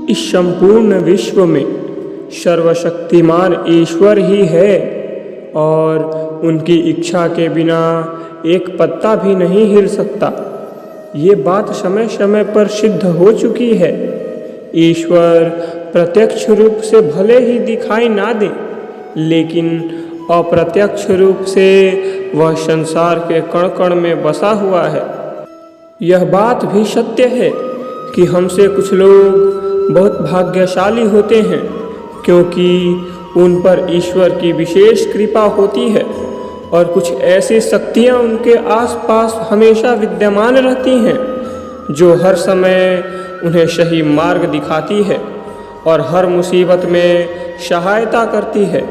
इस संपूर्ण विश्व में सर्वशक्तिमान ईश्वर ही है और उनकी इच्छा के बिना एक पत्ता भी नहीं हिल सकता। ये बात समय समय पर सिद्ध हो चुकी है। ईश्वर प्रत्यक्ष रूप से भले ही दिखाई ना दे, लेकिन अप्रत्यक्ष रूप से वह संसार के कण कण में बसा हुआ है। यह बात भी सत्य है कि हमसे कुछ लोग बहुत भाग्यशाली होते हैं, क्योंकि उन पर ईश्वर की विशेष कृपा होती है और कुछ ऐसी शक्तियाँ उनके आसपास हमेशा विद्यमान रहती हैं जो हर समय उन्हें सही मार्ग दिखाती है और हर मुसीबत में सहायता करती है।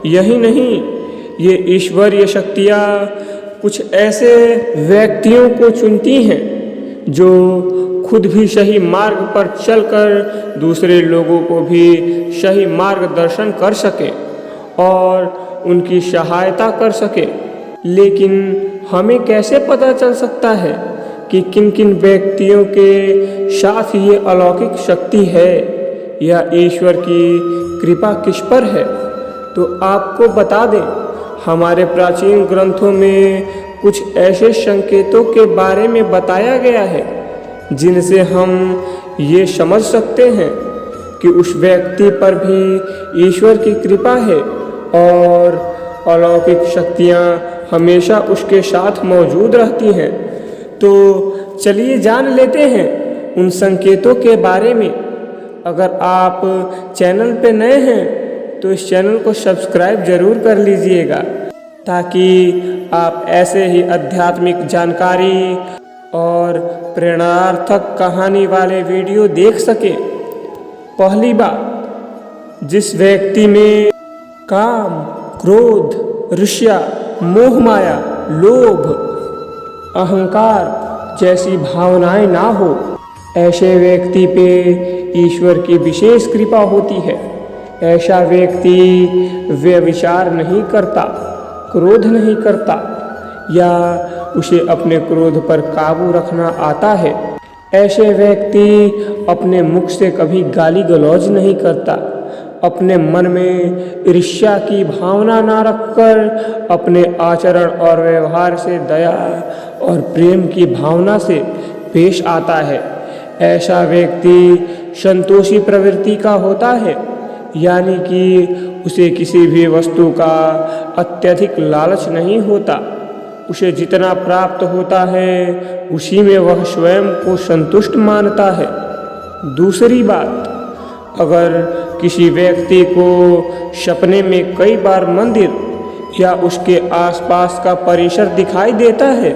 यही नहीं, ये ईश्वरीय शक्तियाँ कुछ ऐसे व्यक्तियों को चुनती हैं जो खुद भी सही मार्ग पर चलकर दूसरे लोगों को भी सही मार्गदर्शन कर सके और उनकी सहायता कर सके। लेकिन हमें कैसे पता चल सकता है कि किन किन व्यक्तियों के साथ ये अलौकिक शक्ति है या ईश्वर की कृपा किस पर है? तो आपको बता दें, हमारे प्राचीन ग्रंथों में कुछ ऐसे संकेतों के बारे में बताया गया है जिनसे हम ये समझ सकते हैं कि उस व्यक्ति पर भी ईश्वर की कृपा है और अलौकिक शक्तियाँ हमेशा उसके साथ मौजूद रहती हैं। तो चलिए जान लेते हैं उन संकेतों के बारे में। अगर आप चैनल पे नए हैं तो इस चैनल को सब्सक्राइब ज़रूर कर लीजिएगा, ताकि आप ऐसे ही आध्यात्मिक जानकारी और प्रेरणार्थक कहानी वाले वीडियो देख सकें। पहली बात, जिस व्यक्ति में काम, क्रोध, ईर्ष्या, मोह माया, लोभ, अहंकार जैसी भावनाएं ना हो, ऐसे व्यक्ति पे ईश्वर की विशेष कृपा होती है। ऐसा व्यक्ति व्यभिचार नहीं करता, क्रोध नहीं करता या उसे अपने क्रोध पर काबू रखना आता है। ऐसे व्यक्ति अपने मुख से कभी गाली गलौज नहीं करता, अपने मन में ईर्ष्या की भावना ना रखकर अपने आचरण और व्यवहार से दया और प्रेम की भावना से पेश आता है। ऐसा व्यक्ति संतोषी प्रवृत्ति का होता है, यानी कि उसे किसी भी वस्तु का अत्यधिक लालच नहीं होता। उसे जितना प्राप्त होता है उसी में वह स्वयं को संतुष्ट मानता है। दूसरी बात, अगर किसी व्यक्ति को सपने में कई बार मंदिर या उसके आसपास का परिसर दिखाई देता है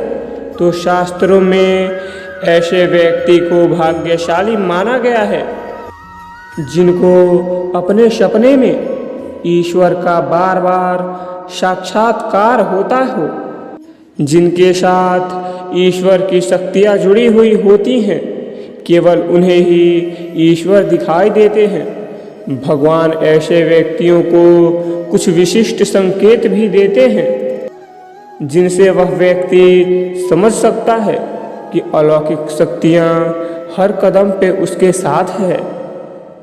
तो शास्त्रों में ऐसे व्यक्ति को भाग्यशाली माना गया है, जिनको अपने सपने में ईश्वर का बार बार साक्षात्कार होता हो, जिनके साथ ईश्वर की शक्तियाँ जुड़ी हुई होती हैं। केवल उन्हें ही ईश्वर दिखाई देते हैं। भगवान ऐसे व्यक्तियों को कुछ विशिष्ट संकेत भी देते हैं जिनसे वह व्यक्ति समझ सकता है कि अलौकिक शक्तियाँ हर कदम पे उसके साथ है।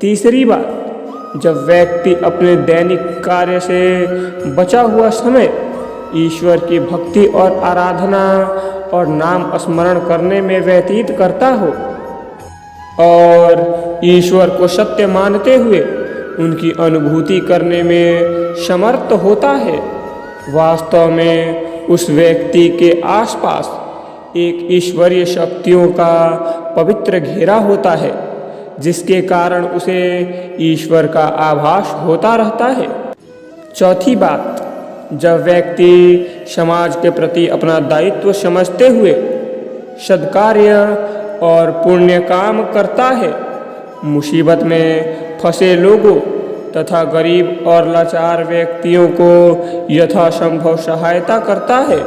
तीसरी बात, जब व्यक्ति अपने दैनिक कार्य से बचा हुआ समय ईश्वर की भक्ति और आराधना और नाम स्मरण करने में व्यतीत करता हो और ईश्वर को सत्य मानते हुए उनकी अनुभूति करने में समर्थ होता है, वास्तव में उस व्यक्ति के आसपास एक ईश्वरीय शक्तियों का पवित्र घेरा होता है, जिसके कारण उसे ईश्वर का आभास होता रहता है। चौथी बात, जब व्यक्ति समाज के प्रति अपना दायित्व समझते हुए सद्कार्य और पुण्य काम करता है, मुसीबत में फंसे लोगों तथा गरीब और लाचार व्यक्तियों को यथासंभव सहायता करता है,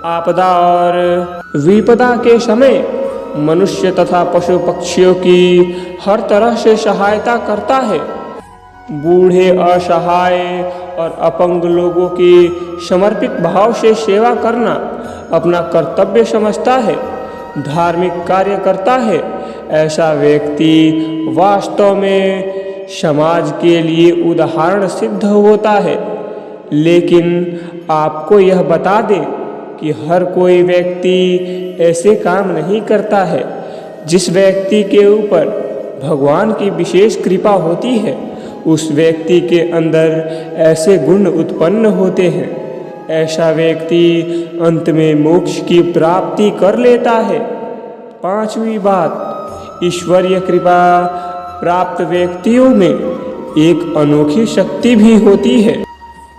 आपदा और विपदा के समय मनुष्य तथा पशु पक्षियों की हर तरह से सहायता करता है, बूढ़े, असहाय और अपंग लोगों की समर्पित भाव से सेवा करना अपना कर्तव्य समझता है, धार्मिक कार्य करता है, ऐसा व्यक्ति वास्तव में समाज के लिए उदाहरण सिद्ध होता है। लेकिन आपको यह बता दें कि हर कोई व्यक्ति ऐसे काम नहीं करता है। जिस व्यक्ति के ऊपर भगवान की विशेष कृपा होती है, उस व्यक्ति के अंदर ऐसे गुण उत्पन्न होते हैं। ऐसा व्यक्ति अंत में मोक्ष की प्राप्ति कर लेता है। पांचवी बात, ईश्वरीय कृपा प्राप्त व्यक्तियों में एक अनोखी शक्ति भी होती है,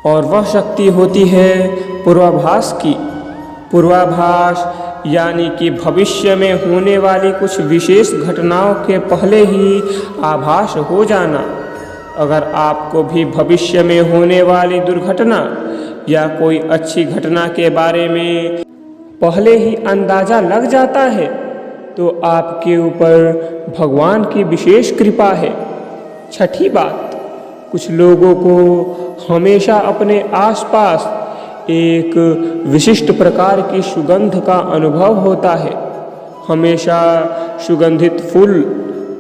और वह शक्ति होती है पूर्वाभास की। पूर्वाभास यानी कि भविष्य में होने वाली कुछ विशेष घटनाओं के पहले ही आभास हो जाना। अगर आपको भी भविष्य में होने वाली दुर्घटना या कोई अच्छी घटना के बारे में पहले ही अंदाज़ा लग जाता है, तो आपके ऊपर भगवान की विशेष कृपा है। छठी बात, कुछ लोगों को हमेशा अपने आसपास एक विशिष्ट प्रकार की सुगंध का अनुभव होता है। हमेशा सुगंधित फूल,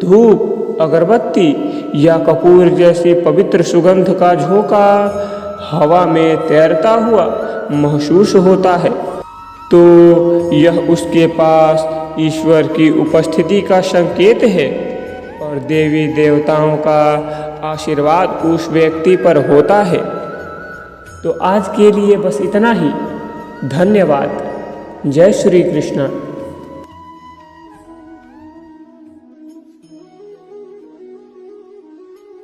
धूप, अगरबत्ती या कपूर जैसी पवित्र सुगंध का झोंका हवा में तैरता हुआ महसूस होता है, तो यह उसके पास ईश्वर की उपस्थिति का संकेत है और देवी देवताओं का आशीर्वाद उस व्यक्ति पर होता है। तो आज के लिए बस इतना ही। धन्यवाद। जय श्री कृष्ण।